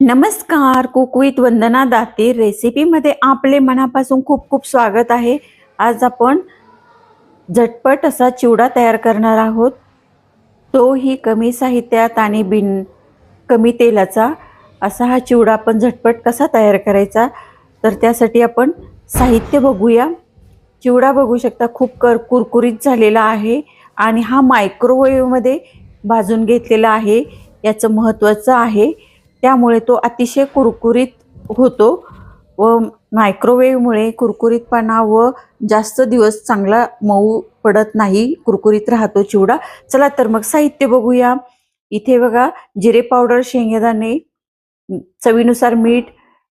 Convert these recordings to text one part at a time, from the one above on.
नमस्कार, cook with वंदना दाते रेसिपीमध्ये आपले मनापासून खूप खूप स्वागत आहे। आज आपण झटपट असा चिवडा तयार करणार आहोत, तोही कमी साहित्यात आणि कमी तेलाचा। असा हा चिवडा आपण झटपट कसा तयार करायचा, तर त्यासाठी आपण साहित्य बघूया। चिवडा बघू शकता, खूप कुरकुरीत झालेला आहे आणि हा मायक्रोवेव्हमध्ये भाजून घेतलेला आहे। याचं महत्त्वाचं आहे, त्यामुळे तो अतिशय कुरकुरीत होतो व मायक्रोवेव्हमुळे कुरकुरीतपणा व जास्त दिवस चांगला मऊ पडत नाही, कुरकुरीत राहतो चिवडा। चला तर मग साहित्य बघूया। इथे बघा, जिरे पावडर, शेंगदाणे, चवीनुसार मीठ,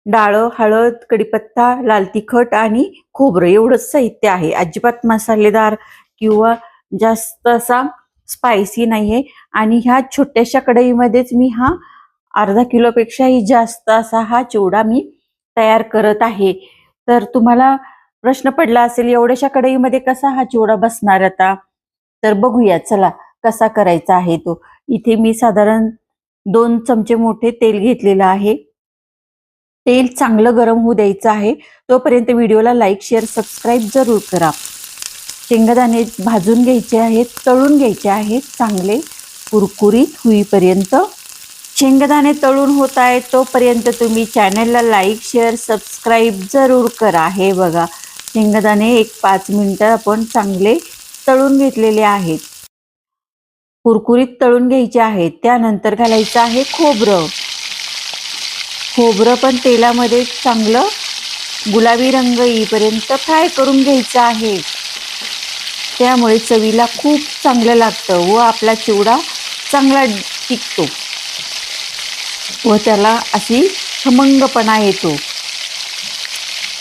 डाळ, हळद, कढीपत्ता, लाल तिखट आणि खोबरं एवढंच साहित्य आहे। अजिबात मसालेदार किंवा जास्त असा स्पायसी नाहीये। आणि ह्या छोट्याशा कढईमध्येच मी हा अर्धा किलोपेक्षाही जास्त असा हा चिवडा मी तयार करत आहे। तर तुम्हाला प्रश्न पडला असेल, एवढ्याशा कढईमध्ये कसा हा चिवडा बसणार आता? तर बघूया चला कसा करायचा आहे तो। इथे मी साधारण 2 चमचे मोठे तेल घेतलेलं आहे। तेल चांगलं गरम होऊ द्यायचं आहे। तोपर्यंत व्हिडिओला लाईक, शेअर, सबस्क्राईब जरूर करा। शेंगदाणे भाजून घ्यायचे आहेत, तळून घ्यायचे आहेत चांगले कुरकुरीत होईपर्यंत। शेंगदाणे तळून होत आहेत तोपर्यंत तुम्ही चॅनलला लाईक, शेअर, सबस्क्राईब जरूर करा। हे बघा, शेंगदाणे एक 5 मिनिटं आपण चांगले तळून घेतलेले आहेत, कुरकुरीत तळून घ्यायचे आहेत। त्यानंतर घालायचं आहे खोबरं। खोबरं पण तेलामध्ये चांगलं गुलाबी रंग येईपर्यंत फ्राय करून घ्यायचं आहे। त्यामुळे चवीला खूप चांगलं लागतं व आपला चिवडा चांगला टिकतो व त्याला अशी खमंगपणा येतो।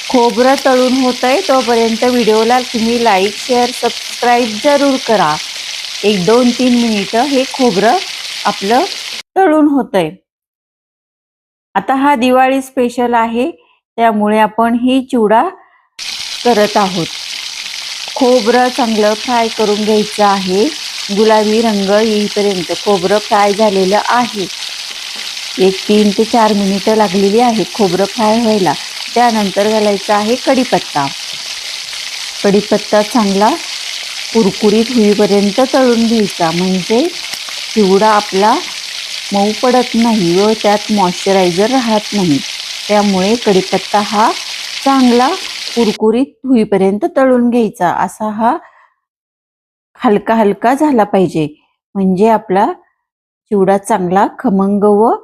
खोबरं तळून होतंय तोपर्यंत व्हिडिओला तुम्ही लाईक, शेअर, सबस्क्राईब जरूर करा। एक 2-3 मिनिटं हे खोबरं आपलं तळून होतंय। आता हा दिवाळी स्पेशल आहे, त्यामुळे आपण ही चिवडा करत आहोत। खोबरं चांगलं फ्राय करून घ्यायचं आहे, गुलाबी रंग येईपर्यंत। खोबरं फ्राय झालेलं आहे, एक 3 ते 4 मिनिटं लागलेली आहेत खोबरं फ्राय व्हायला। त्यानंतर घालायचा आहे कढीपत्ता। कढीपत्ता चांगला कुरकुरीत होईपर्यंत तळून घ्यायचा, म्हणजे चिवडा आपला मऊ पडत नाही व त्यात मॉइश्चरायझर राहत नाही। त्यामुळे कढीपत्ता हा चांगला कुरकुरीत होईपर्यंत तळून घ्यायचा। असा हा हलका हलका झाला पाहिजे, म्हणजे आपला चिवडा चांगला खमंग व